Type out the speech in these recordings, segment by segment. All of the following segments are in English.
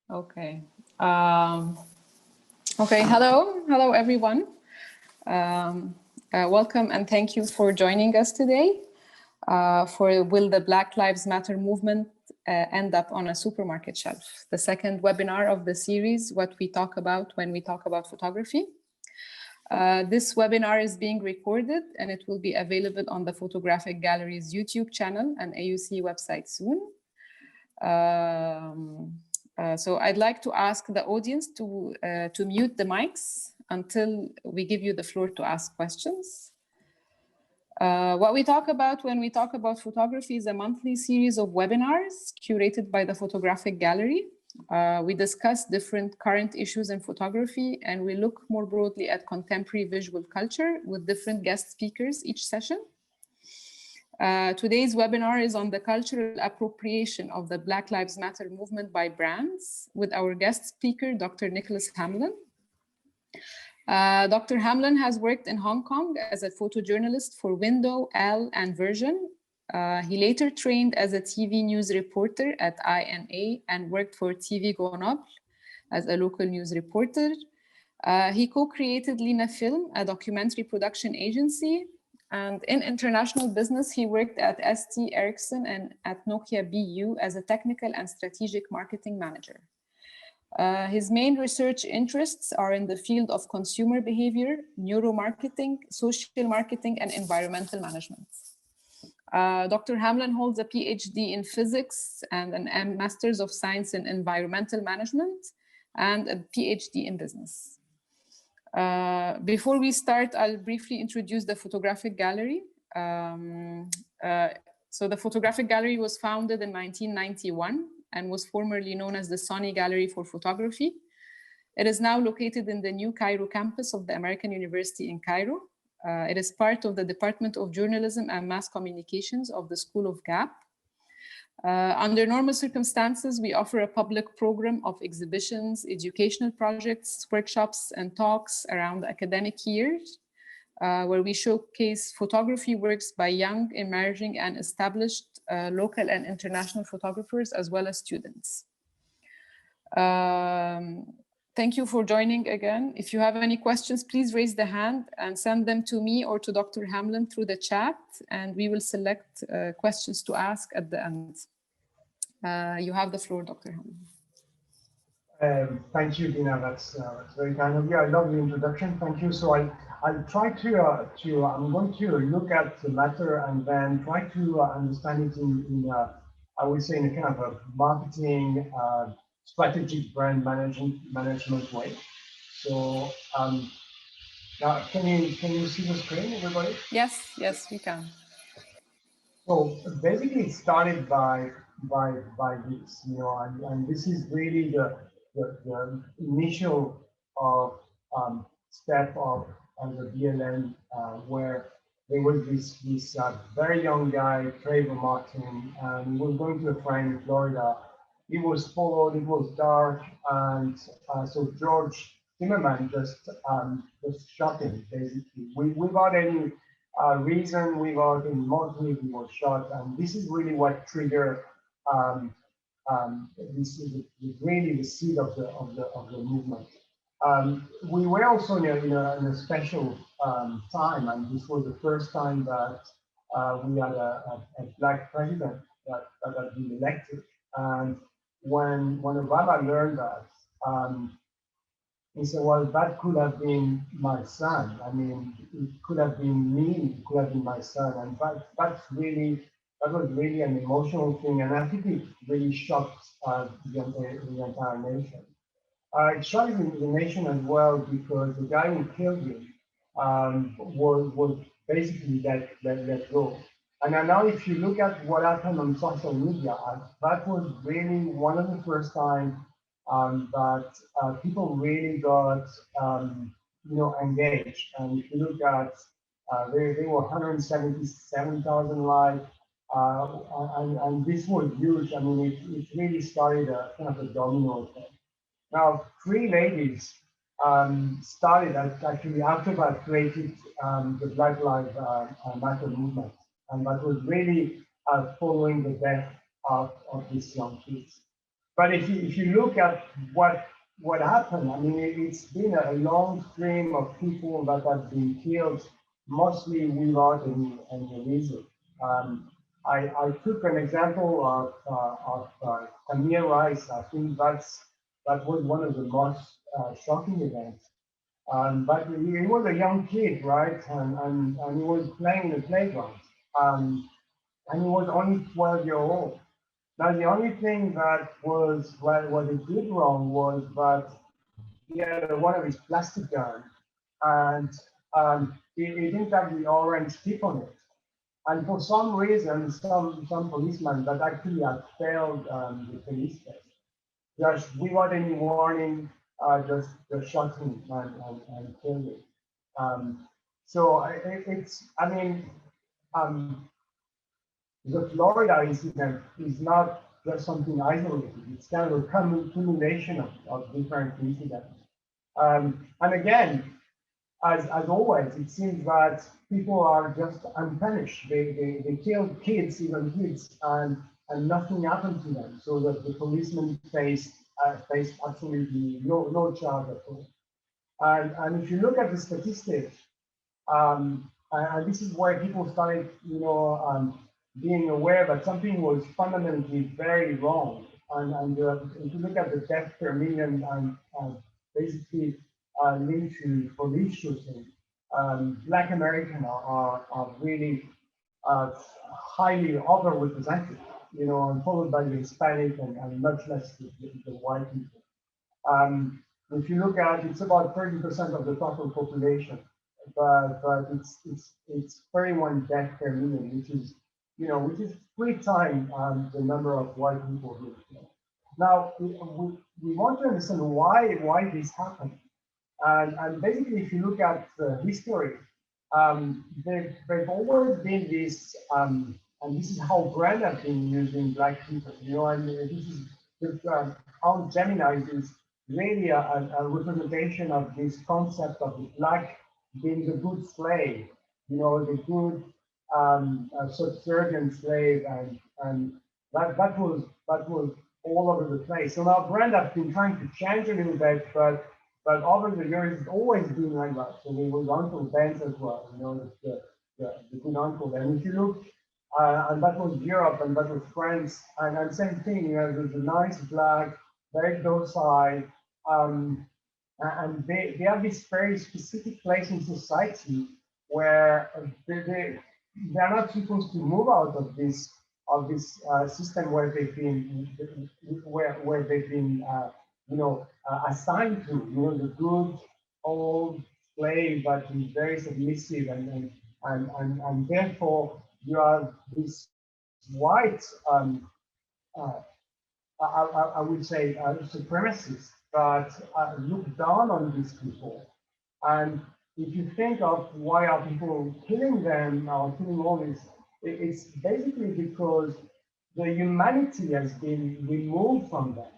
Okay. Okay. Hello, everyone. Welcome and thank you for joining us today for Will the Black Lives Matter movement end up on a supermarket shelf? The second webinar of the series, What We Talk About When We Talk About Photography. This webinar is being recorded and it will be available on the Photographic Gallery's YouTube channel and AUC website soon. So I'd like to ask the audience to mute the mics until we give you the floor to ask questions. What we talk about when we talk about photography is a monthly series of webinars curated by the Photographic Gallery. We discuss different current issues in photography, and we look more broadly at contemporary visual culture with different guest speakers each session. Today's webinar is on the cultural appropriation of the Black Lives Matter movement by brands with our guest speaker, Dr. Nicolas Hamelin. Dr. Hamelin has worked in Hong Kong as a photojournalist for Window, Elle, and Virgin. He later trained as a TV news reporter at INA and worked for TV-grenoble as a local news reporter. He co-created Linafilm, a documentary production agency. And in international business, he worked at ST-Ericsson and at Nokia BU as a technical and strategic marketing manager. His main research interests are in the field of consumer behavior, neuro-marketing, social marketing, and environmental management. Dr. Hamelin holds a Ph.D. in physics and an Master's of Science in Environmental Management and a Ph.D. in business. Before we start, I'll briefly introduce the Photographic Gallery. So the Photographic Gallery was founded in 1991 and was formerly known as the Sony Gallery for Photography. It is now located in the New Cairo campus of the American University in Cairo. It is part of the Department of Journalism and Mass Communications of the School of Gap. Under normal circumstances, we offer a public program of exhibitions, educational projects, workshops, and talks around the academic years, where we showcase photography works by young, emerging, and established local and international photographers, as well as students. Thank you for joining again. If you have any questions, please raise the hand and send them to me or to Dr. Hamelin through the chat, and we will select questions to ask at the end. You have the floor, Dr. Hamelin. Thank you, Dina. That's very kind of you. I love the introduction. Thank you. So I'll try to I'm going to look at the matter and then try to understand it in I would say in a kind of a marketing strategic brand management way. So now can you see the screen, everybody? Yes, we can. So basically, it started by this, and this is really the initial step of the BLM, where there was this very young guy, Trevor Martin, and he was going to a friend in Florida. It was followed, it was dark, and so George Zimmerman just shot him, basically, without any reason, without any motive. He was shot, and this is really what triggered this is really the seed of the movement. We were also in a special time, and this was the first time that we had a black president that had been elected. And when Obama learned that, he said, well, that could have been my son. I mean, it could have been me, it could have been my son. And that was really an emotional thing. And I think it really shocked the entire nation. It shocked the nation as well because the guy who killed him was basically let go. And now if you look at what happened on social media, that was really one of the first times that people really got engaged. And if you look at there were 177,000 likes, and this was huge. I mean, it really started a kind of a domino effect. Now, three ladies started actually after that created the Black Lives Matter movement, and that was really following the death of these young kids. But if you look at what happened, I mean, it's been a long stream of people that have been killed, mostly without any reason. I took an example of Tamir Rice. I think that was one of the most shocking events. But he was a young kid, right? And he was playing in the playground. And he was only 12 years old. Now, the only thing that was what he did wrong was that he had one of his plastic guns, and he didn't have the orange tip on it. And for some reason, some policemen that actually had failed the police test, just without any warning, just shot him and killed him. So I mean, the Florida incident is not just something isolated. It's kind of a accumulation of different incidents. And again, as always, it seems that people are just unpunished. They kill kids, even kids, and nothing happened to them. So that the policemen faced absolutely no charge at all. And if you look at the statistics, and this is where people started, being aware that something was fundamentally very wrong. And if you look at the death per million and basically linked to police shooting, Black Americans are really highly overrepresented, and followed by the Hispanic and much less the white people. If you look at, it's about 30% of the total population, but it's 31 deaths per million, which is 3 times the number of white people here. Now we want to understand why this happened, and basically, if you look at the history, they've always been this, and this is how brand have been using Black people. And this is how Gemini is really a representation of this concept of the Black being the good slave, the good subservient slave, and that was all over the place. So now brand has been trying to change a little bit, but over the years it's always been like that. So there was Uncle Ben's as well, the good uncle. And if you look, and that was Europe, and that was France, and same thing. There's a nice Black, very docile. And they have this very specific place in society where they're not supposed to move out of this system where they've been assigned to, the good old slave that is very submissive, and therefore you have this white I would say supremacists that look down on these people. And if you think of why are people killing them or killing all this, it's basically because the humanity has been removed from them.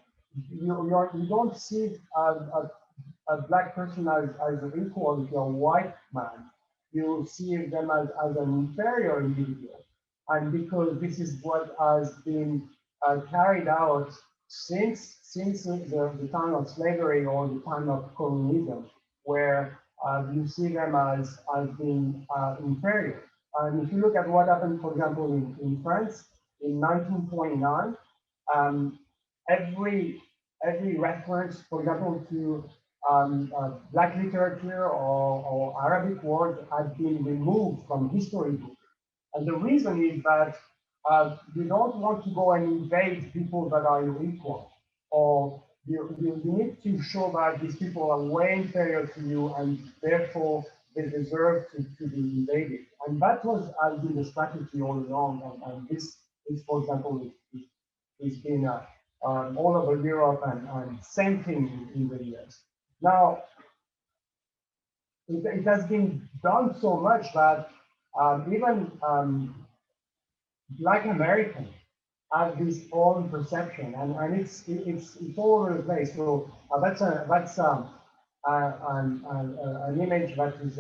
You don't see a Black person as an equal if you're a white man. You see them as an inferior individual. And because this is what has been carried out since the time of slavery or the time of colonialism, where you see them as being inferior. And if you look at what happened, for example, in France in 1929, every reference, for example, to Black literature or Arabic words had been removed from history books. And the reason is that you don't want to go and invade people that are your equal, or you need to show that these people are way inferior to you and therefore they deserve to be invaded. And that has been the strategy all along. And this for example, is been all over Europe and same thing in the US. Now, it has been done so much that even Black Americans have this own perception, and it's all over the place. So that's an image that is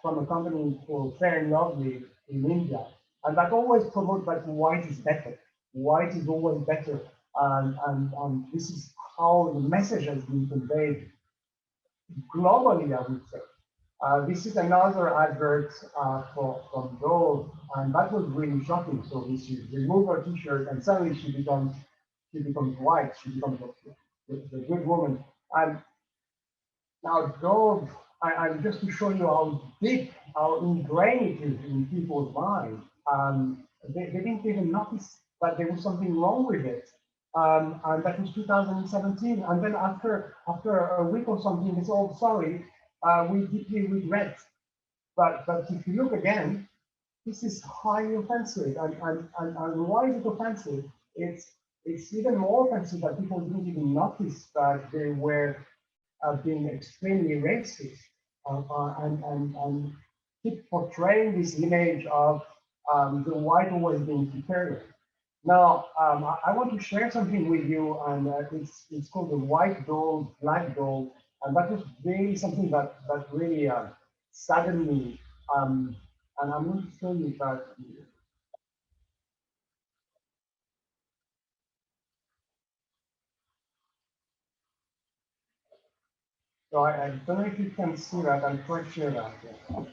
from a company called Fair and Lovely in India, and that always promotes that white is better. White is always better. And this is how the message has been conveyed globally, I would say. This is another advert from Dove, and that was really shocking. So she removed her T-shirt, and suddenly she becomes white. She becomes the good woman. And now Dove, and just to show you how deep, how ingrained it is in people's mind, they didn't even notice that there was something wrong with it. And that was 2017. And then after a week or something, they said, "Oh, sorry, we deeply regret." But if you look again, this is highly offensive. And why is it offensive? It's even more offensive that people didn't even notice that they were being extremely racist and keep portraying this image of the white always being superior. Now, I want to share something with you, and it's called the white gold, black gold, and that was really something that really saddened me. And I'm going to show you that. So I don't know if you can see that. I'm quite sure that. Yeah.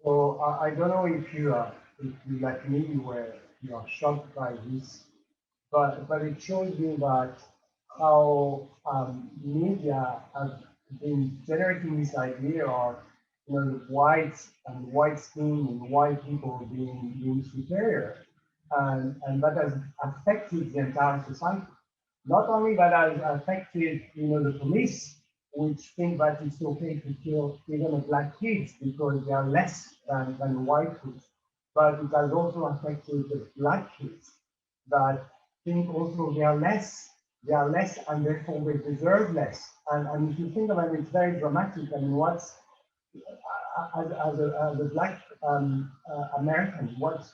So I don't know if you like me, you are shocked by this, but it shows you that how media have been generating this idea of the white skin and white people being superior, and that has affected the entire society. Not only that has affected the police, which think that it's okay to kill even a black kids because they are less than white kids, but it has also affected the black kids that think also they are less, and therefore they deserve less. And if you think about it, it's very dramatic. I mean, what's as a black American, what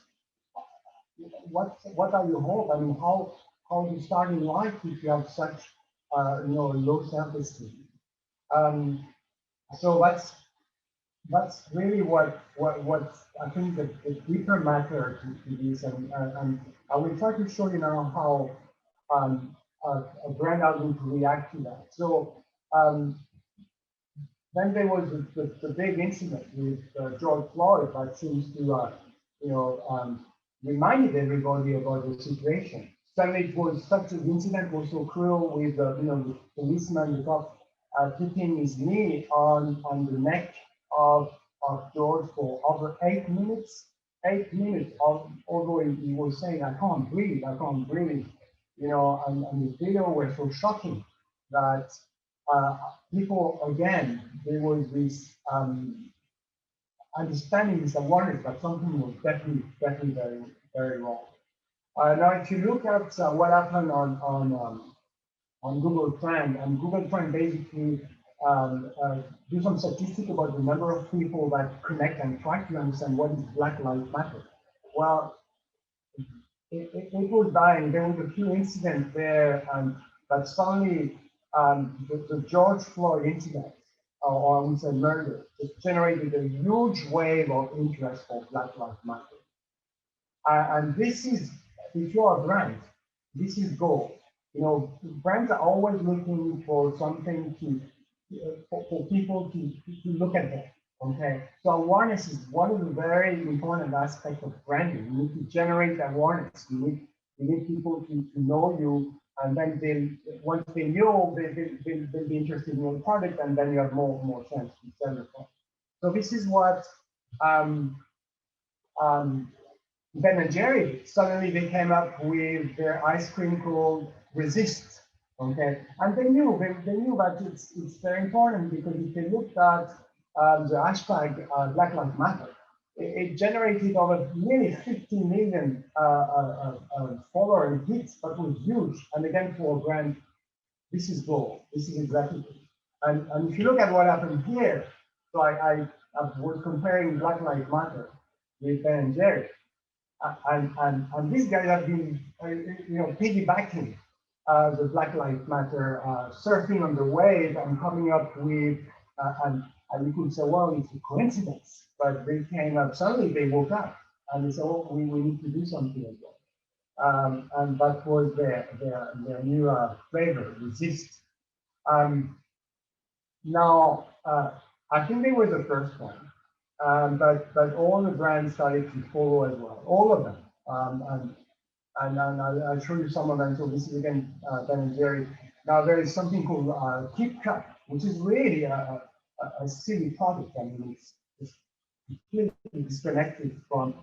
are your hopes? I mean, how do you start in life if you have such low self-esteem? Um, so that's really what I think the deeper matter to this, and I will try to show you now how a brand are going to react to that. So then there was the big incident with George Floyd that seems to reminded everybody about the situation. Suddenly, it was such an incident was so cruel with the policeman, the cop, putting his knee on the neck of George for over 8 minutes. 8 minutes, although he was saying, I can't breathe, and the video was so shocking that people, again, there was this understanding, this awareness that something was definitely very wrong. Now, if you look at what happened on Google Trend, and Google Trend basically do some statistics about the number of people that connect and try to understand what is Black Lives Matter. Well, it was dying. There was a few incidents there, but suddenly the George Floyd incident, or I would say murder, just generated a huge wave of interest for Black Lives Matter. And this is, if you're a brand, this is gold. You know, brands are always looking for something for people to look at them. Okay, so awareness is one of the very important aspects of branding. You need to generate awareness. You need people to know you, and then once they know, they'll be interested in your product, and then you have more chance to sell your product. So this is what Ben & Jerry, suddenly they came up with their ice cream called Resist. Okay, and they knew that it's very important, because if they looked at the hashtag Black Lives Matter, it generated over nearly 50 million follower hits. That was huge. And again, for a brand, this is gold. This is exactly it. And if you look at what happened here, so I was comparing Black Lives Matter with Ben & Jerry. And these guys have been, piggybacking the Black Lives Matter, surfing on the wave and coming up with, and you could say, well, it's a coincidence, but they came up, suddenly they woke up and they said, oh, we need to do something as well. And that was their new flavor, Resist. Now, I think they were the first one. But all the brands started to follow as well, all of them. And I'll show you some of them. So this is again Ben & Jerry. Now there is something called Keep Cup, which is really a silly product. I mean, it's completely disconnected from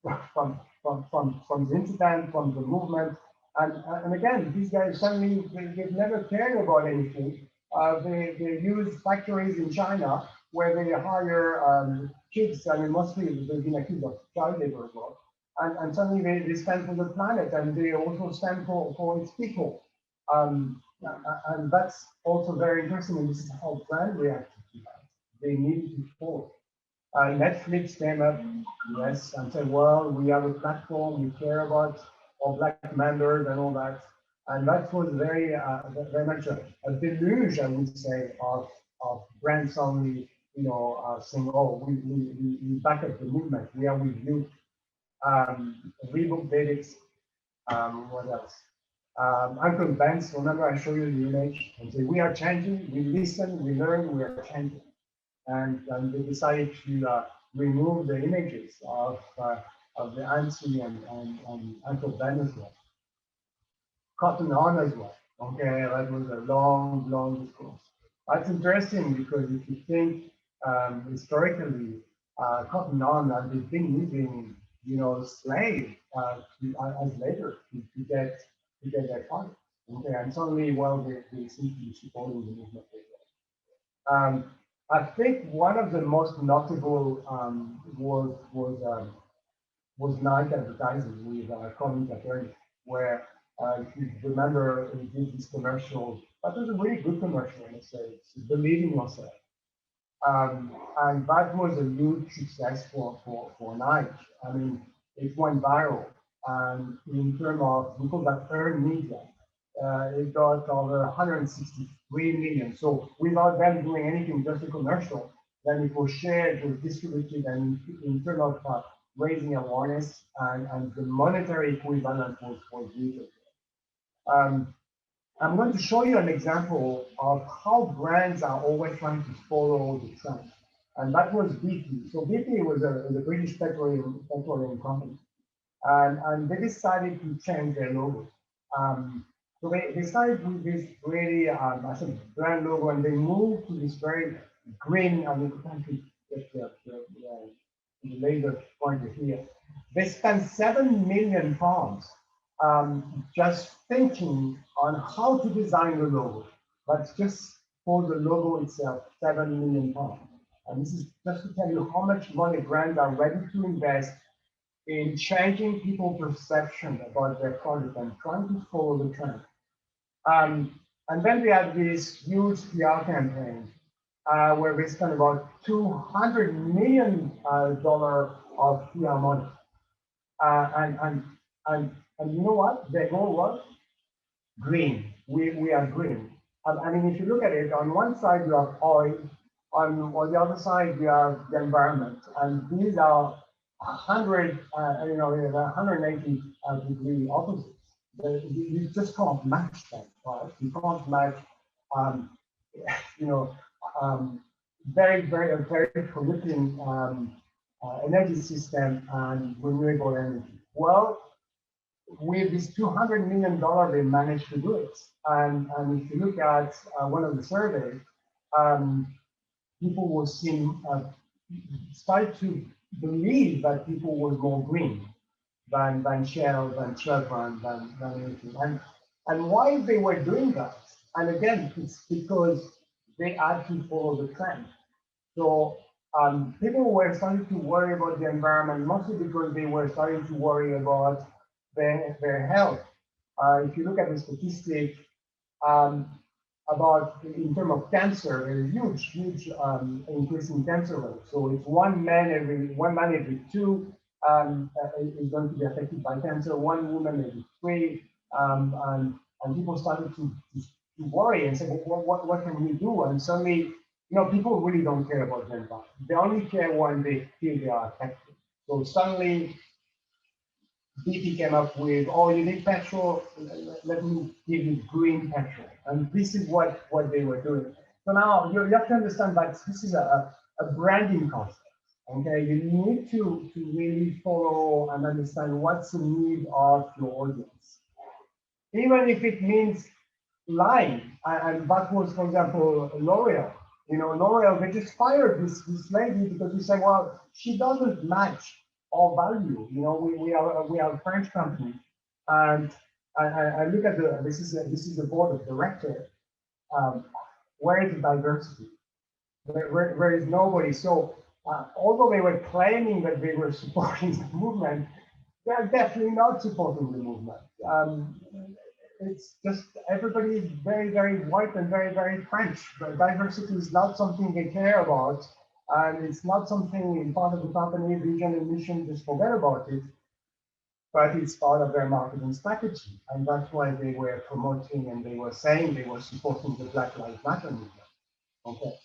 the incident, from the movement. And again, these guys suddenly they've never cared about anything. They use factories in China where they hire kids. I mean, mostly they've been accused of child labor as well. And suddenly they stand for the planet, and they also stand for its people. And that's also very interesting. And this is how brand reacted to that. They needed to fall. Netflix came up, yes, and said, well, we have a platform, we care about all Black members and all that. And that was very much a deluge, I would say, of brands only, saying, oh, we back up the movement, we are with you. Reebok did it. What else? Uncle Ben's, remember I showed you the image and say, we are changing, we listen, we learn, we are changing. And they decided to remove the images of the auntie and Uncle Ben as well. Cotton On as well. Okay, that was a long discourse. That's interesting because if you think historically, Cotton On, they've been using, slave as labor to get their product. Okay, and suddenly, well, they seem to be supporting the movement as well. I think one of the most notable was Nike advertising with Colin Kaepernick, where if you remember, he did this commercial. That was a really good commercial, I must say. It's believe in yourself. And that was a huge success for Nike. I mean, it went viral. And in terms of, we call that earned media, it got over 163 million. So without them doing anything, just a commercial, then it was shared, it was distributed, and in terms of raising awareness and the monetary equivalent was huge. I'm going to show you an example of how brands are always trying to follow the trend. And that was BP. So BP was a British petroleum company. And they decided to change their logo. So they started with this really, I think, brand logo, and they moved to this very green, I mean, you get the laser pointer here. They spent £7 million just thinking on how to design the logo. But just for the logo itself, £7 million. And this is just to tell you how much money brands are ready to invest in changing people's perception about their product and trying to follow the trend. And then we had this huge PR campaign where we spent about $200 million of PR money. And you know what? The goal was green. We are green. I mean, if you look at it, on one side you have oil, on the other side you have the environment, and these are 180 degree opposites. You just can't match them, right? You can't match, you know, very polluting energy system and renewable energy. Well, with this $200 million, they managed to do it. And if you look at one of the surveys, people were started to believe that people were more green than Shell, than Chevron, than anything. And why they were doing that? And again, it's because they had to follow the trend. So people were starting to worry about the environment, mostly because they were starting to worry about their health. If you look at the statistic about in terms of cancer, there's a huge increase in cancer rate. So it's one man every two is going to be affected by cancer, one woman every three, and people started to worry and say, well, what can we do? And suddenly, you know, people really don't care about the environment. They only care when they feel they are affected. So suddenly, BP came up with, oh, you need petrol, let me give you green petrol. And this is what they were doing. So now you have to understand that this is a branding concept. Okay, you need to really follow and understand what's the need of your audience. Even if it means lying, and that was, for example, L'Oreal. You know, L'Oreal, they just fired this lady because we said, well, she doesn't match our value. You know, we are a French company, and I look at this is the board of directors. Where is the diversity? There is nobody. So although they were claiming that they were supporting the movement, they are definitely not supporting the movement. It's just everybody is very white and very French. But diversity is not something they care about, and it's not something in part of the company vision and mission. Just forget about it. But it's part of their marketing strategy, and that's why they were promoting and they were saying they were supporting the Black Lives Matter movement. Okay,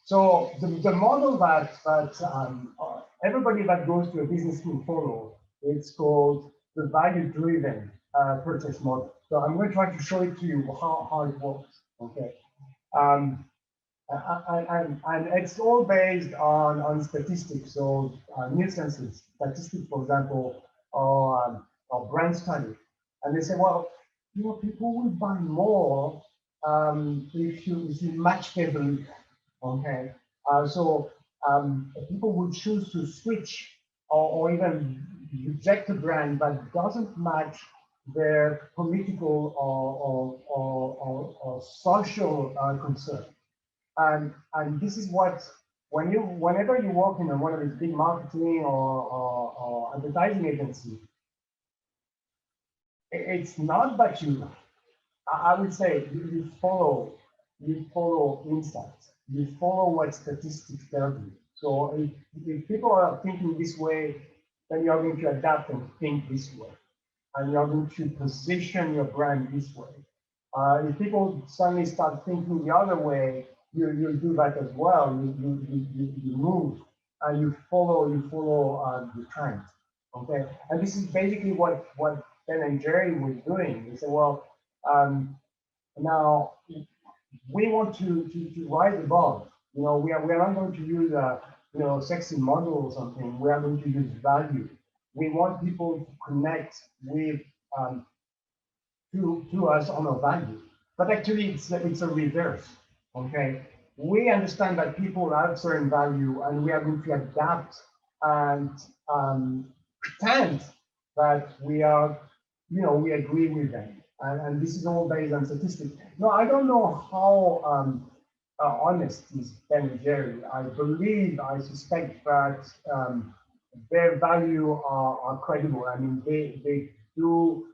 so the model that everybody that goes to a business school follow, it's called the value-driven purchase model. So I'm going to try to show it to you how it works. Okay, and it's all based on statistics. So Nielsen's statistics, for example, or brand study, and they say, well, you know, people will buy more if you match their belief. Okay, so people would choose to switch or even reject a brand that doesn't match their political or social concern. And this is what, whenever you work in one of these big marketing or advertising agencies, it's not that I would say you follow insights, you follow what statistics tell you. So if people are thinking this way, then you're going to adapt and think this way, and you're going to position your brand this way. If people suddenly start thinking the other way, you do that as well. You move and you follow the trend. Okay, and this is basically what Ben and Jerry was doing. They said, well, now we want to rise above. You know, we are not going to use you know, sexy model or something. We are going to use value. We want people to connect with to us on our value. But actually, it's a reverse. Okay, we understand that people have certain value, and we are going to adapt and pretend that we are, you know, we agree with them. And this is all based on statistics. No, I don't know how honest is Ben and Jerry. I suspect that their value are credible. I mean, they do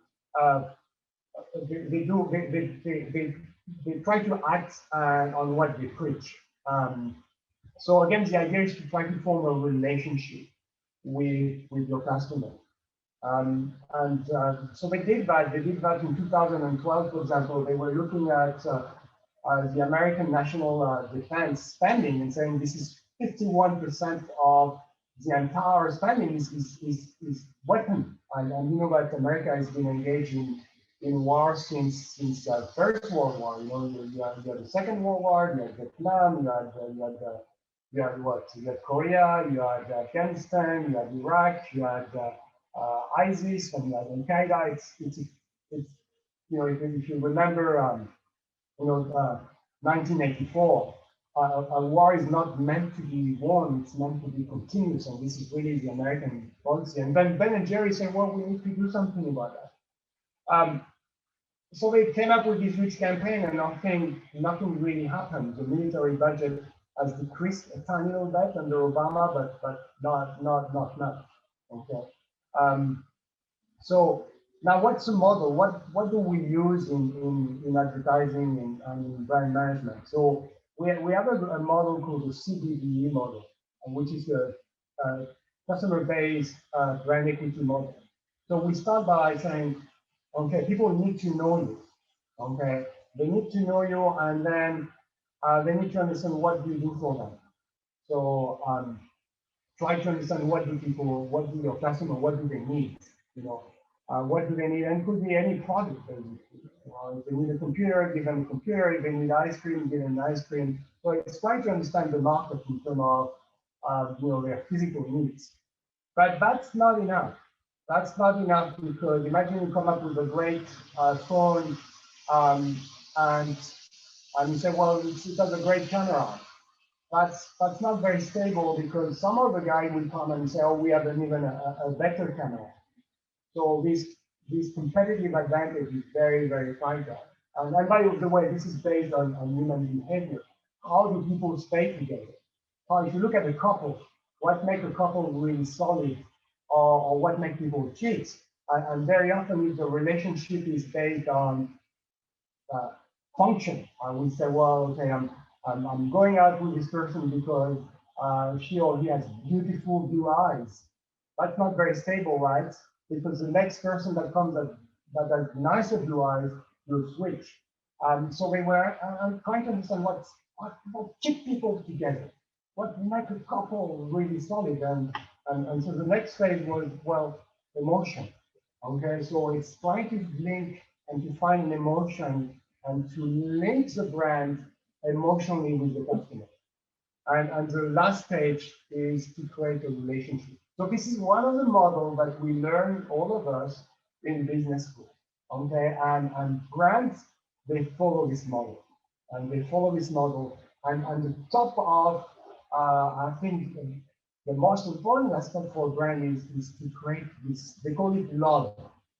they try to act on what they preach. So again, the idea is to try to form a relationship with your customer. So they did that. They did that in 2012, for example. They were looking at the American national defense spending and saying this is 51% of the entire spending is weapon. And you know that America has been engaged in war since First World War. You know, you had the Second World War, you had Vietnam, you had what? You had Korea, you had Afghanistan, you had Iraq, you had ISIS, and you had Al Qaeda. It's you know, if you remember, 1984. A war is not meant to be won; it's meant to be continuous, and this is really the American policy. And then Ben and Jerry said, "Well, we need to do something about that." So they came up with this huge campaign, and nothing really happened. The military budget has decreased a tiny little bit under Obama, but not much. Okay. So now, what's the model? What do we use in advertising and in brand management? So we have a model called the CBDE model, which is a customer-based brand equity model. So we start by saying, okay, people need to know you. Okay, they need to know you, and then they need to understand what you do for them. So try to understand what do your customer, what do they need? You know, what do they need? And it could be any product. If they need a computer, give them a computer. If they need ice cream, give them ice cream. So it's trying to understand the market in terms of their physical needs. But that's not enough. That's not enough, because imagine you come up with a great phone, and you say, well, it has a great camera. That's not very stable, because some other guy will come and say, oh, we have even a better camera. So this competitive advantage is very, very fragile. And by the way, this is based on human behavior. How do people stay together? If you look at a couple, what makes a couple really solid, or what makes people cheat? And very often, if the relationship is based on function, we say, well, okay, I'm going out with this person because she or he has beautiful blue eyes. That's not very stable, right? Because the next person that comes that has nicer blue eyes will switch. So I'm trying to understand what keep people together, what make a couple really solid, and so the next phase was, well, emotion. Okay, so it's trying to link and to find an emotion and to link the brand emotionally with the customer. And the last stage is to create a relationship. So this is one of the models that we learn, all of us, in business school. Okay, and brands, they follow this model. And they follow this model. And the top of, I think, the most important aspect for a brand is to create this, they call it love.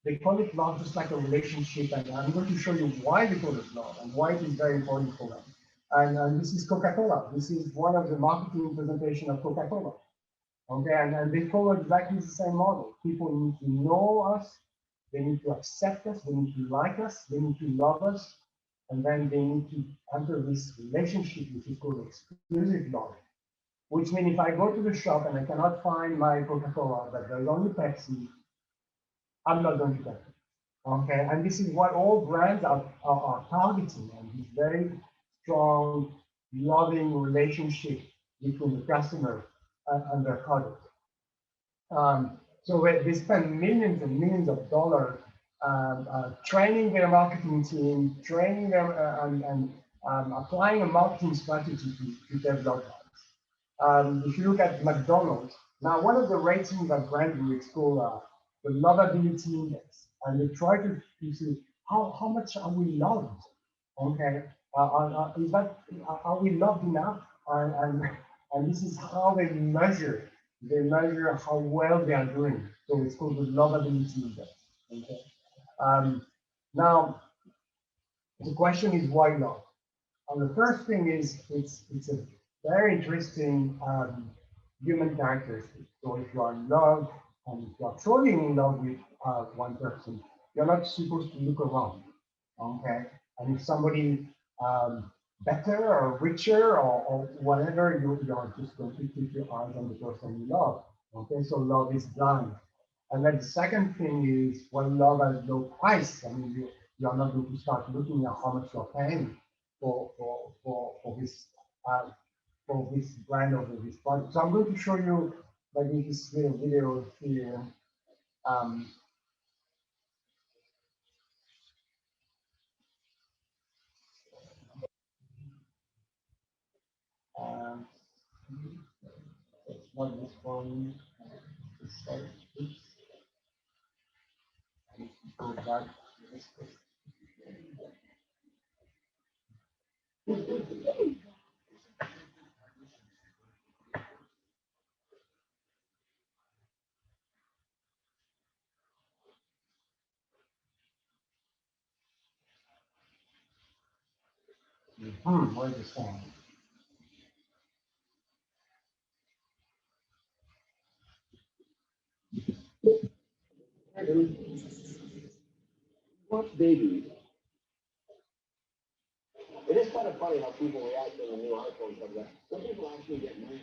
They call it love just like a relationship. And I'm going to show you why they call it love and why it is very important for them. And this is Coca-Cola. This is one of the marketing presentation of Coca-Cola. Okay, and they follow exactly the same model. People need to know us, they need to accept us, they need to like us, they need to love us, and then they need to enter this relationship, which is called exclusive love. Which means if I go to the shop and I cannot find my Coca-Cola, but there's only Pepsi, I'm not going to get it. Okay, and this is what all brands are targeting, and this very strong, loving relationship between the customer and their product. So they spend millions and millions of dollars training their marketing team, training them, and applying a marketing strategy to develop that. If you look at McDonald's, now one of the ratings that brand do is called the lovability index, and they try to see how much are we loved. Okay, is that are we loved enough? And this is how they measure. They measure how well they are doing. So it's called the lovability index. Okay. Now the question is why love? And the first thing is it's a very interesting human characteristic. So if you are in love and if you are truly in love with one person, you're not supposed to look around, okay? And if somebody better or richer or whatever, you're just going to keep your eyes on the person you love, okay? So love is blind. And then the second thing is when love has no price. I mean, you're not going to start looking at how much you're paying for this uh, for this brand or this product. So I'm going to show you maybe this little video here. Um, uh, it's not this one. It's like this. Go back to this. Where's the sound? What baby? It is kind of funny how people react to the new iPhone comes out. Some people actually get mad.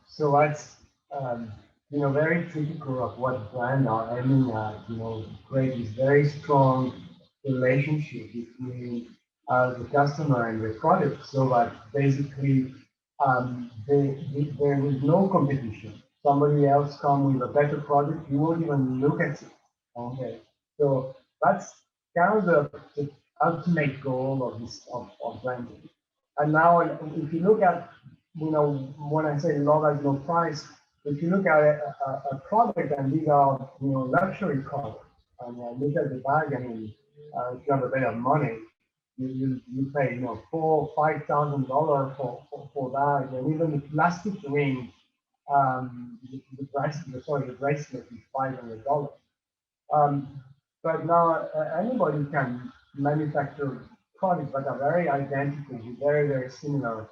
So that's very typical of what brands are aiming at. Create this very strong relationship between the customer and the product, so that basically there is no competition. Somebody else come with a better product, you won't even look at it. Okay, so that's kind of the ultimate goal of this of branding. And now, if you look at when I say love has no price, if you look at a product, and these are, luxury products, and look at the bag, I mean, if you have a bit of money, you pay, $4,000-5,000 for that, and even the plastic ring, the bracelet, sorry, the bracelet is $500. Um, but now anybody can manufacture products that are very identical with very, very similar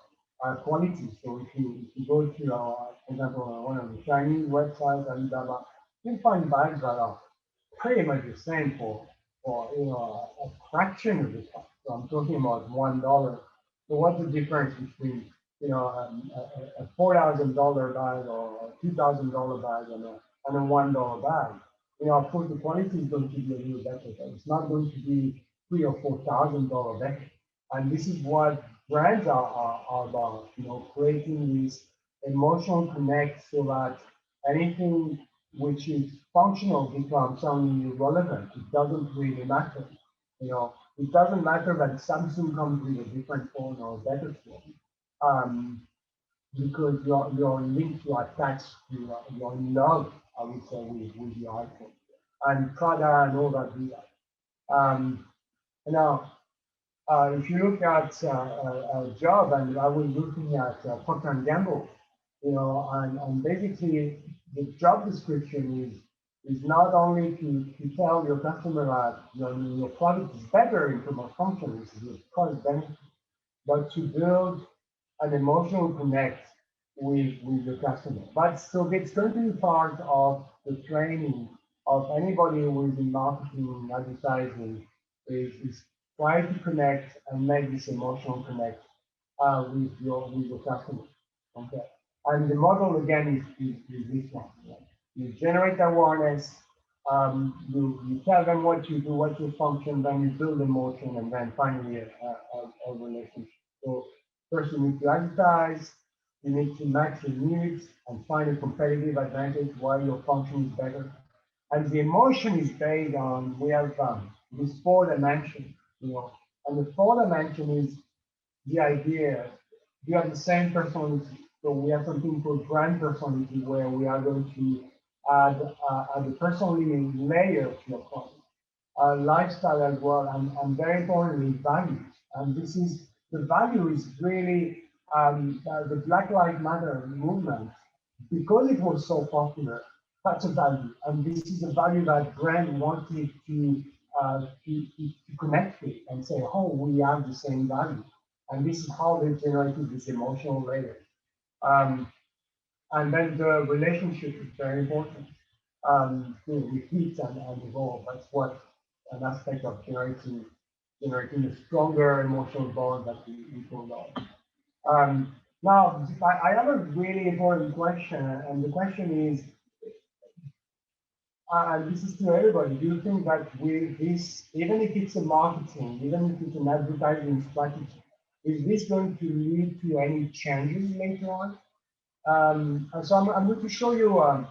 quality. So if you go to, for example, one of the Chinese websites, Alibaba, you'll find bags that are pretty much the same for a fraction of the cost. So I'm talking about $1. So what's the difference between a $4,000 bag or a $2,000 bag and a $1 bag? Of course, the quality is going to be a little better, but it's not going to be $3,000 or $4,000 better. And this is what brands are about, creating this emotional connect so that anything which is functional becomes only relevant. It doesn't really matter. It doesn't matter that Samsung comes with a different phone or a better phone. Because you're linked, you're attached to, you're in love, I would say, with the iPhone. And Prada and all that do that. Now, if you look at a job, and I was looking at Procter & Gamble, you know, and basically the job description is not only to tell your customer that your product is better in terms of function, which is a cost benefit, but to build an emotional connect with the customer. But so it's going to be part of the training of anybody who is in marketing, advertising, is try to connect and make this emotional connect with your customer. Okay. And the model again is this one. Right? You generate awareness, you tell them what you do, what your function, then you build emotion, and then finally a relationship. So first you need to advertise, you need to match your needs and find a competitive advantage why your function is better. And the emotion is based on, we have this 4 dimensions, you know, and the 4 dimension is the idea you have the same personality. So we have something called brand personality where we are going to add the personality layer to your product. Lifestyle as well, and very importantly, values. And this is the value is really the Black Lives Matter movement, because it was so popular. That's a value, and this is a value that brand wanted to connect with and say, "Oh, we have the same value," and this is how they generated this emotional layer. Um, and then the relationship is very important. To repeat and evolve. That's what an aspect of generating a stronger emotional bond that we call love. Now, I have a really important question, and the question is, and this is to everybody, do you think that with this, even if it's a marketing, even if it's an advertising strategy, is this going to lead to any changes later on? So I'm going to show you a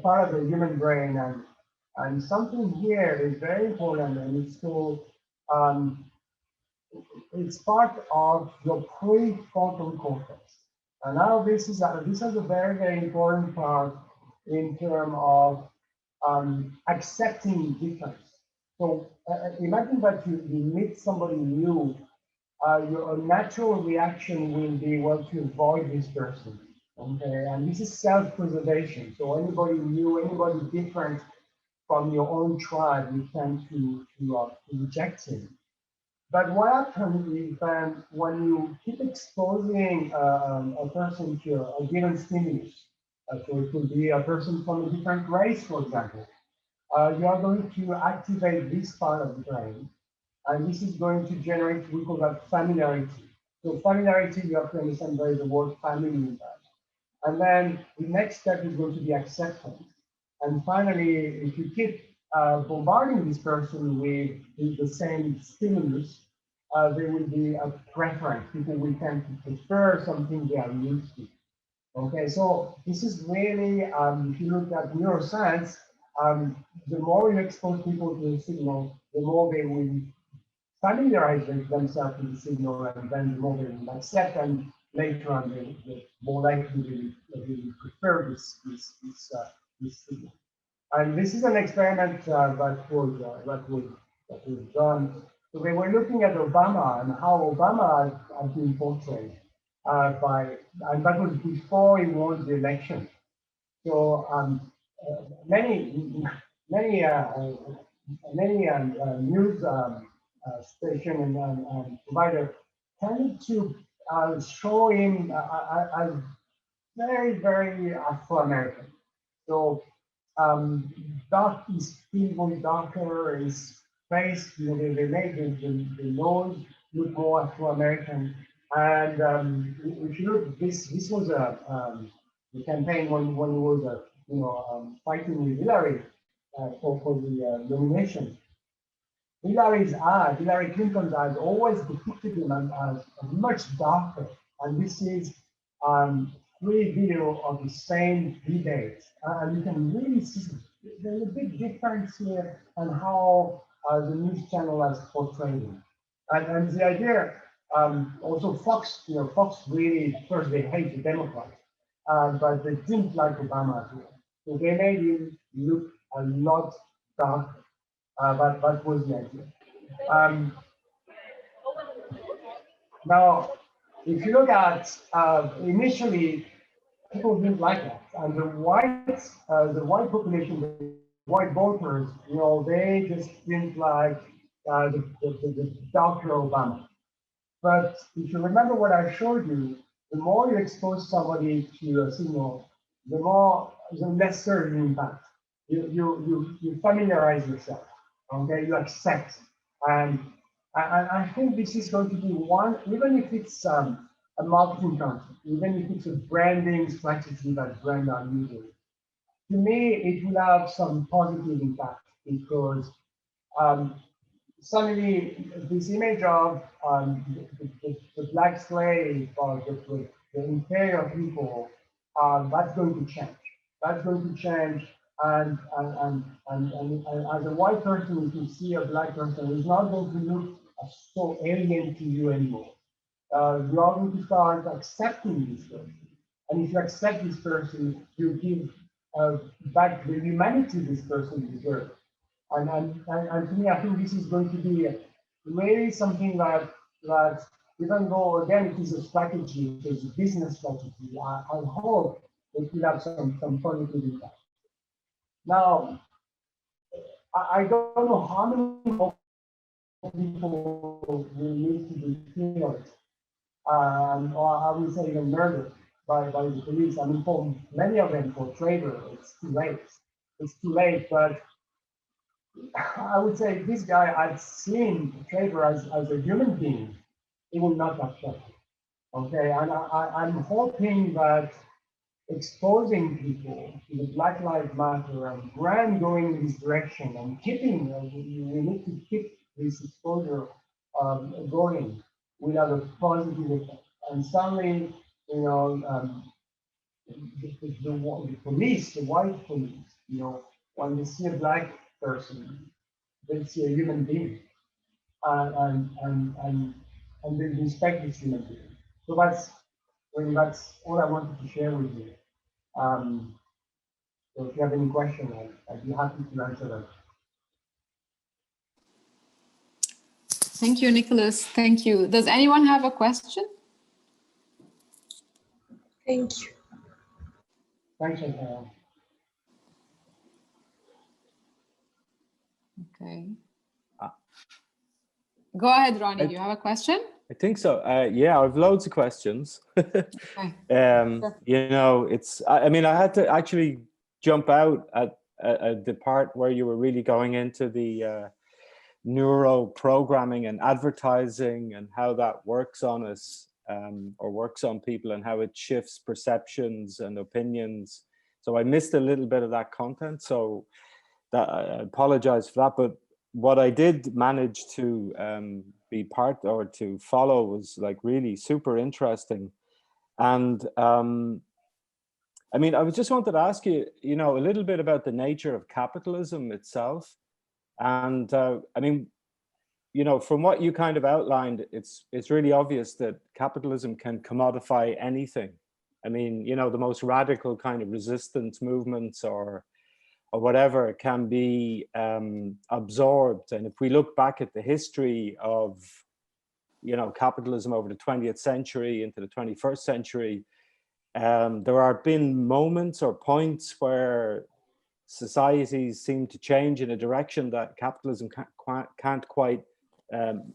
part of the human brain, and something here is very important, and it's called it's part of your prefrontal cortex. And now this is a very important part in terms of accepting difference. So imagine that you meet somebody new. Your natural reaction will be, well, to avoid this person. Okay, and this is self-preservation. So anybody new, anybody different from your own tribe, you tend to reject him. But what happens is that when you keep exposing a person to a given stimulus, so it could be a person from a different race, for example, you are going to activate this part of the brain, and this is going to generate, we call that familiarity. So familiarity, you have to understand there is the word family in that. And then the next step is going to be acceptance. And finally, if you keep bombarding this person with the same stimulus, there will be a preference. People will tend to prefer something they are used to. Okay, so this is really, if you look at neuroscience, the more you expose people to the signal, the more they will familiarize themselves with the signal, and then the more they will accept, and later on, the more likely they will prefer this signal. And this is an experiment that was done. So they were looking at Obama and how Obama had been portrayed and that was before he won the election. So many news station and provider tended to show him as very Afro-American. So dark, his skin was darker, his face, they made the nose look more Afro-American. And if you look, this was the campaign when he was fighting with Hillary for the nomination. Hillary Clinton's eyes always depicted him as much darker, and this is 3 video of the same debate, and you can really see there's a big difference here on how the news channel has portrayed him, and the idea. Also, Fox, Fox really first they hate the Democrats, but they didn't like Obama as well, so they made him look a lot darker. But that was the idea. Now, if you look at initially, people didn't like that, and the white population, the white voters, you know, they just didn't like the Dr. Obama. But if you remember what I showed you, the more you expose somebody to a signal, the lesser the impact. You familiarize yourself, okay? You accept, and I think this is going to be one, even if it's a marketing concept, even if it's a branding strategy that brands are using. To me, it will have some positive impact because suddenly this image of the black slave or the inferior people, that's going to change. That's going to change. And as a white person, if you see a black person, it's not going to look so alien to you anymore. You are going to start accepting this person. And if you accept this person, you give back the humanity this person deserves. And to me, I think this is going to be really something that even though again it is a strategy, it is a business strategy, I hope it will have some positive impact. Now, I don't know how many more people will need to be killed, or I would say even murdered by the police. I mean, for many of them, for Trader, it's too late. It's too late, but I would say this guy, I've seen Trader as a human being. He will not have shot. Okay, and I'm hoping that exposing people to the Black Lives Matter and brand going in this direction and keeping, we need to keep this exposure going will have a positive effect. And suddenly, you know, the police, the white police, you know, when they see a black person, they see a human being, and they respect this human being. So that's all I wanted to share with you. So if you have any questions, I'd be happy to answer them. Thank you, Nicholas. Thank you. Does anyone have a question? Thank you. Thanks, Elle. Okay. Go ahead, Ronnie. Do you have a question? I think so. Yeah, I've loads of questions. Okay. You know, I mean, I had to actually jump out at the part where you were really going into the neuro programming and advertising and how that works on us or works on people and how it shifts perceptions and opinions. So I missed a little bit of that content. So that, I apologize for that. But what I did manage to be part or to follow was like really super interesting. And I mean, I just wanted to ask you, you know, a little bit about the nature of capitalism itself. And I mean, you know, from what you kind of outlined, it's really obvious that capitalism can commodify anything. I mean, you know, the most radical kind of resistance movements or whatever can be absorbed. And if we look back at the history of, you know, capitalism over the 20th century into the 21st century, there have been moments or points where societies seem to change in a direction that capitalism can't quite,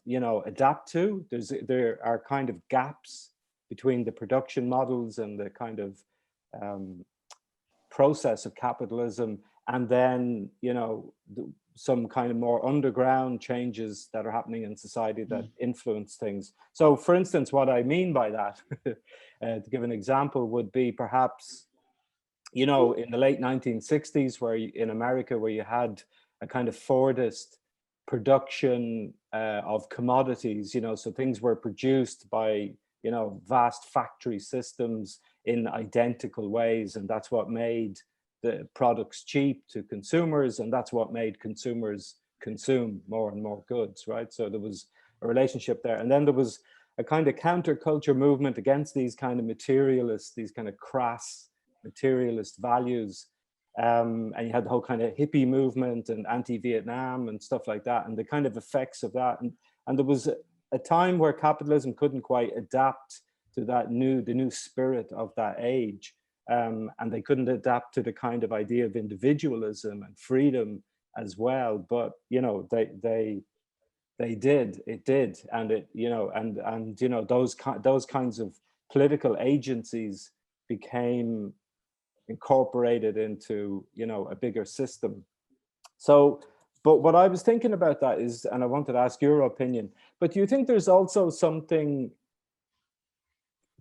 you know, adapt to. There are kind of gaps between the production models and the kind of process of capitalism, and then, you know, some kind of more underground changes that are happening in society that influence things. So, for instance, what I mean by that, to give an example, would be perhaps, you know, in the late 1960s, where in America, where you had a kind of Fordist production of commodities, you know, so things were produced by, you know, vast factory systems in identical ways, and that's what made the products cheap to consumers, and that's what made consumers consume more and more goods, right? So there was a relationship there. And then there was a kind of counterculture movement against these kind of materialists, these kind of crass materialist values. And you had the whole kind of hippie movement and anti-Vietnam and stuff like that, and the kind of effects of that. And there was a time where capitalism couldn't quite adapt to the new spirit of that age, and they couldn't adapt to the kind of idea of individualism and freedom as well. But you know, it did, and it, you know, and you know, those kinds of political agencies became incorporated into, you know, a bigger system. So, but what I was thinking about that is, and I wanted to ask your opinion, but do you think there's also something,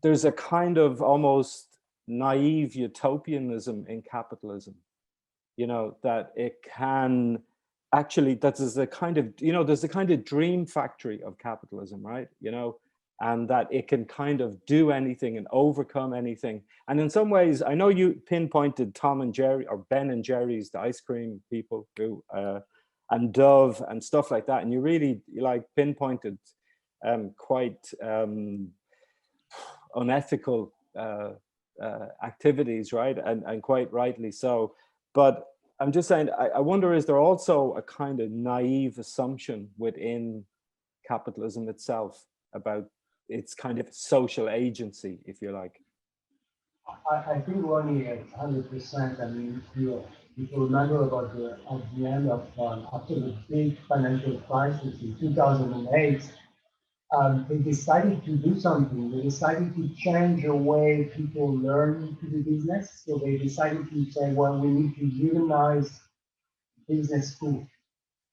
there's a kind of almost naive utopianism in capitalism, you know, that it can actually, that is a kind of, you know, there's a kind of dream factory of capitalism, right? You know, and that it can kind of do anything and overcome anything. And in some ways, I know you pinpointed Tom and Jerry, or Ben and Jerry's, the ice cream people, who, and Dove and stuff like that. And you really like pinpointed quite unethical activities, right? And quite rightly so. But I'm just saying, I wonder, is there also a kind of naive assumption within capitalism itself about its kind of social agency, if you like? I think Ronnie at 100%. I mean, if you remember about at the end of after the big financial crisis in 2008, they decided to do something. They decided to change the way people learn to do business. So they decided to say, well, we need to unionize business school,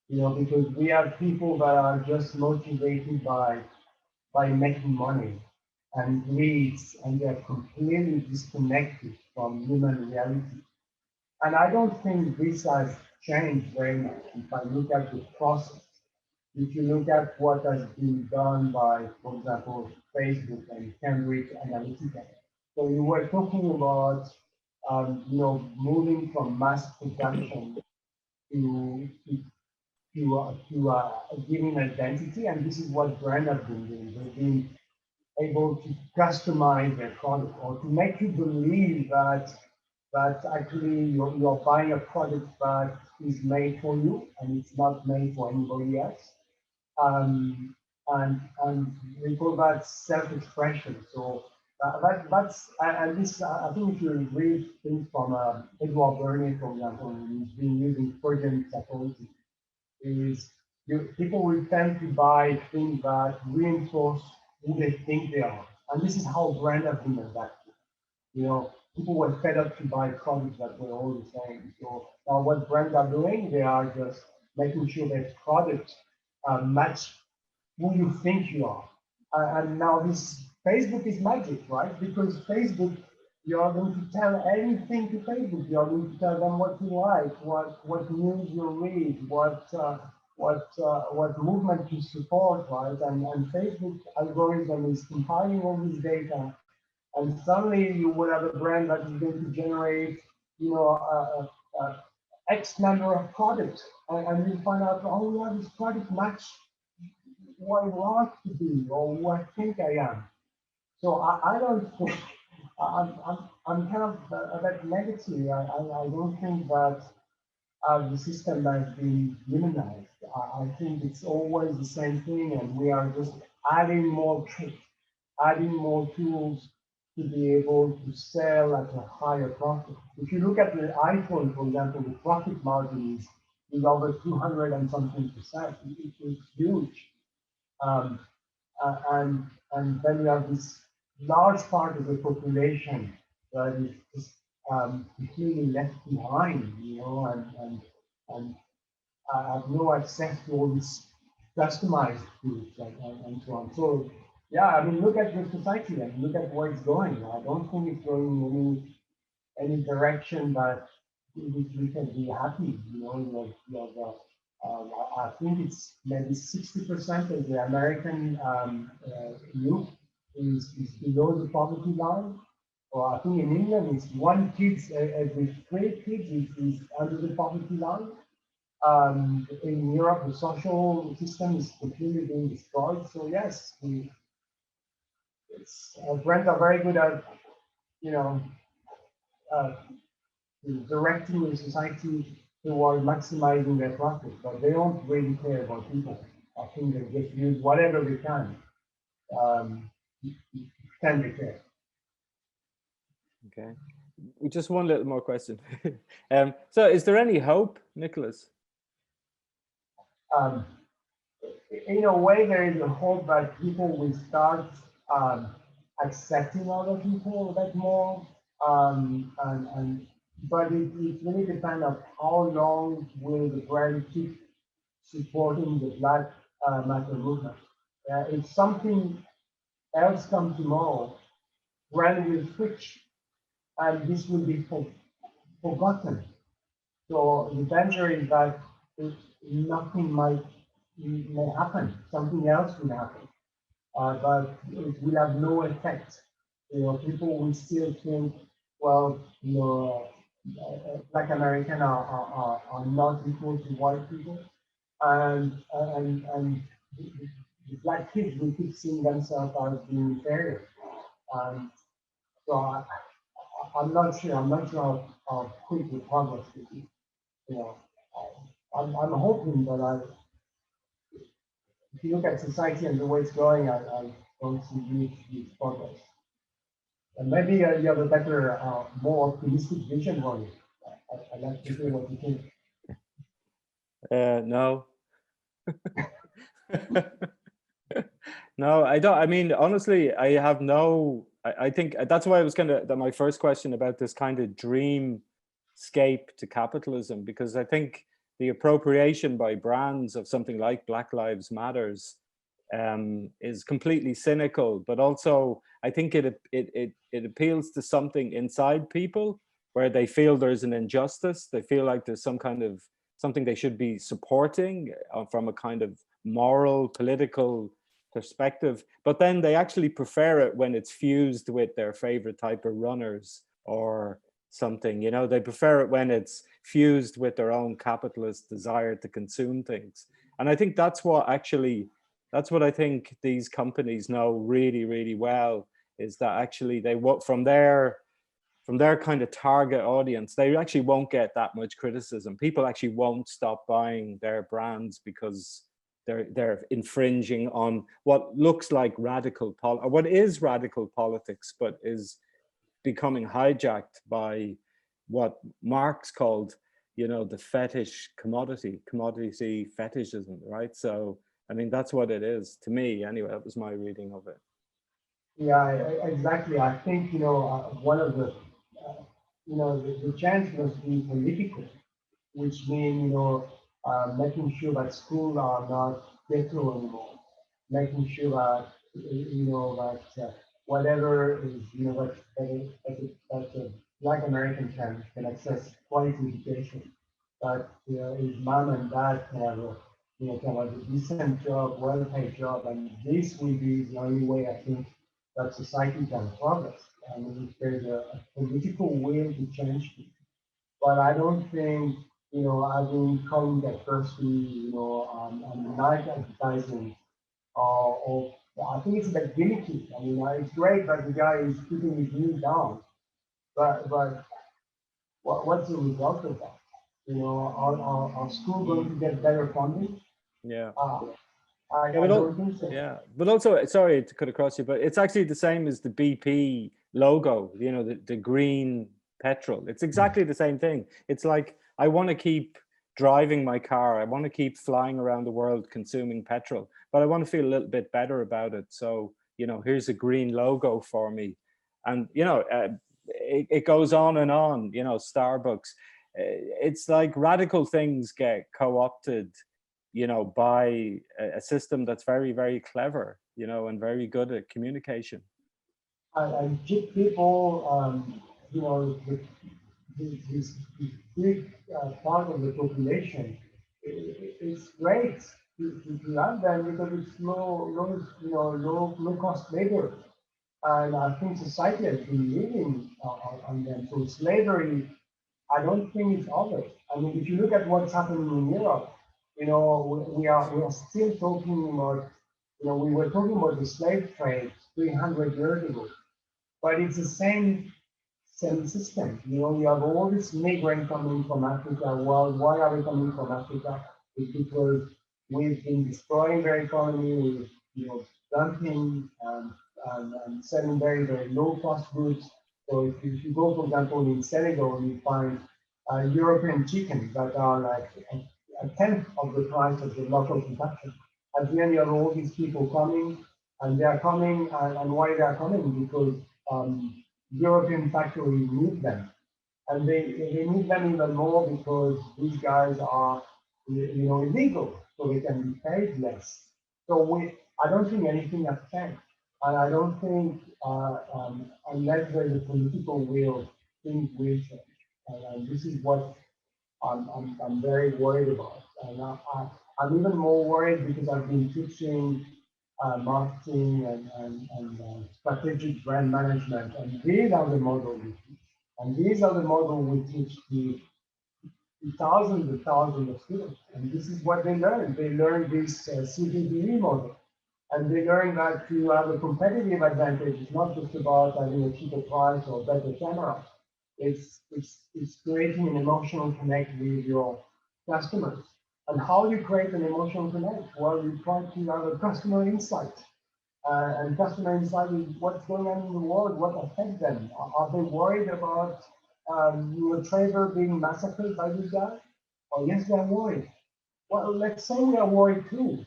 you know, because we have people that are just motivated by making money and greeds, and they're completely disconnected from human reality. And I don't think this has changed very much. If I look at the process, if you look at what has been done by, for example, Facebook and Cambridge Analytica. So you were talking about, you know, moving from mass production to giving identity, and this is what brands have been doing. They've been able to customize their product, or to make you believe that actually you're buying a product that is made for you and it's not made for anybody else. And we call that self-expression. So that's, and this, I think if you read things from Edward Bernays, for example, who's been using Freudian psychology, is people will tend to buy things that reinforce who they think they are. And this is how brands have been adapted. You know, people were fed up to buy products that were all the same. So now what brands are doing, they are just making sure their products match who you think you are. And now this Facebook is magic, right? Because Facebook, you are going to tell anything to Facebook. You are going to tell them what you like, what news you read, what movement you support, right? And Facebook algorithm is compiling all this data, and suddenly you will have a brand that is going to generate, you know, X number of products, and you find out, oh yeah, this product match who I want to be or who I think I am. So I don't think, I'm kind of a bit negative. I don't think that the system has been humanized. I think it's always the same thing, and we are just adding more tricks, adding more tools to be able to sell at a higher profit. If you look at the iPhone, for example, the profit margin is over 200 and something percent. It's huge. And then you have this large part of the population that is just completely left behind, you know, and have no access to all these customized tools and so on. So yeah, I mean, look at the society and look at where it's going. I don't think it's going any direction that we can be happy. You know, I think it's maybe 60% of the American youth is below the poverty line. Or I think in England, it's one kid every 3 kids is under the poverty line. In Europe, the social system is completely being destroyed. So yes, brands are very good at, you know, directing the society toward maximizing their profit, but they don't really care about people. I think they just use whatever they can can be fair. Okay, just one little more question. So is there any hope, Nicolas? In a way, there is a hope that people will start accepting other people a bit more, but it really depends on how long will the brand keep supporting the Black Matter movement. If something else comes tomorrow, brand will switch, and this will be forgotten. So the danger is that nothing may happen, something else will happen, but it will have no effect. People will still think, well, Black Americans are not equal to white people, and the Black kids will keep seeing themselves as being inferior. So I'm not sure. I'm not sure how quick the progress will be. I'm hoping that if you look at society and the way it's going, I don't see huge progress. And maybe you have a better, more optimistic vision for it. I'd like to hear what you think. No. No, I don't. I mean, honestly, I have no. I think that's why I was kind of my first question about this kind of dreamscape to capitalism, because I think the appropriation by brands of something like Black Lives Matters is completely cynical, but also I think it appeals to something inside people where they feel there's an injustice. They feel like there's some kind of something they should be supporting from a kind of moral, political perspective, but then they actually prefer it when it's fused with their favorite type of runners or something. They prefer it when it's fused with their own capitalist desire to consume things. And I think that's what I think these companies know really, really well, is that actually they work from their kind of target audience, they actually won't get that much criticism. People actually won't stop buying their brands because they're infringing on what looks like what is radical politics, but is becoming hijacked by what Marx called, the fetish commodity fetishism, right? So, I mean, that's what it is to me. Anyway, that was my reading of it. Yeah, exactly. I think, one of the, the change must be political, which means, making sure that schools are not ghetto anymore, making sure that, that whatever is, that a Black American can access quality education, that his mom and dad can have a decent job, well-paid job, and this will be the only way I think that society can progress. I mean, if there's a political will to change things. But I don't think, having come that firstly, on night advertising, or I think it's about gimmicky. I mean, it's great that the guy is putting his news down, but what's the result of that? Are schools going to get better funding? Yeah. I don't think so. Yeah, but also, sorry to cut across you, but it's actually the same as the BP logo, the green petrol. It's exactly the same thing. It's like, I want to keep driving my car. I want to keep flying around the world consuming petrol, but I want to feel a little bit better about it. So, here's a green logo for me. And, it goes on and on, Starbucks. It's like radical things get co-opted, by a system that's very, very clever, and very good at communication. I give people, this big part of the population, it's great to have them because it's low cost labor, and I think society has been living on them. So slavery, I don't think it's over. I mean, if you look at what's happening in Europe, we are still talking about, we were talking about the slave trade 300 years ago, but it's the same system. We have all this migrant coming from Africa. Well, why are they coming from Africa? It's because we've been destroying their economy with, dumping and selling very, very low-cost goods. So if you go, for example, in Senegal, you find European chickens that are like a tenth of the price of the local production. At the end, you have all these people coming, and they are coming, and why they are coming? Because European factories need them. And they need them even more because these guys are, illegal, so they can be paid less. So I don't think anything has changed, and I don't think unless there is a political will, things will change. And this is what I'm very worried about. And I'm even more worried because I've been teaching marketing and strategic brand management, and these are the models we teach. And these are the models we teach the thousands and thousands of students. And this is what they learn. They learn this CBDE model. And they learn that to have a competitive advantage is not just about having a cheaper price or better camera. It's creating an emotional connect with your customers. And how do you create an emotional connect? Well, you try to have a customer insight. And customer insight is what's going on in the world, what affects them. Are they worried about your trader being massacred by this guy? Oh, yes, they're worried. Well, let's say we are worried too.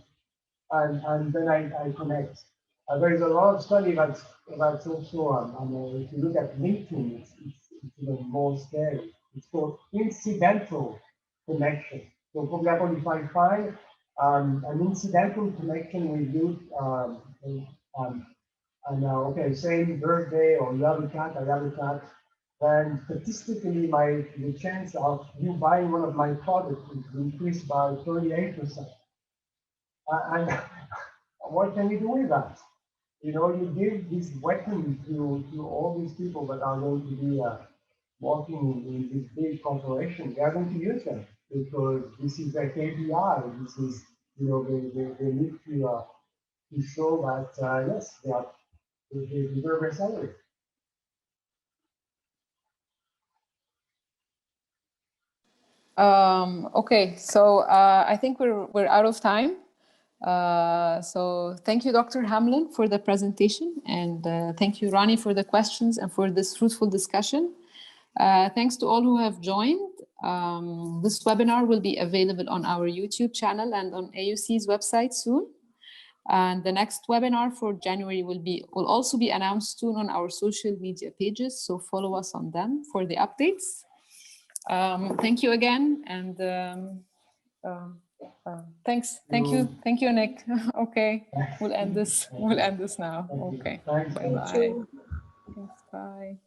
And then I connect. There is a lot of study that's also, if you look at LinkedIn, it's even more scary. It's called incidental connection. So, for example, if I find an incidental connection with you, okay, same birthday, or you have a cat, I have a cat, then statistically, the chance of you buying one of my products is increased by 38%. And what can you do with that? You give this weapon to all these people that are going to be working in this big corporation. They are going to use them because this is their KPI. This is, they need to show that, yes, they deserve their salary. Okay, so I think we're out of time. So thank you, Dr. Hamelin, for the presentation, and thank you, Ronnie, for the questions and for this fruitful discussion. Thanks to all who have joined. This webinar will be available on our YouTube channel and on AUC's website soon. And the next webinar for January will also be announced soon on our social media pages, so follow us on them for the updates. Thank you again, and thanks. Thank you, Nick. Okay, we'll end this now. Okay, bye-bye. Thanks, bye.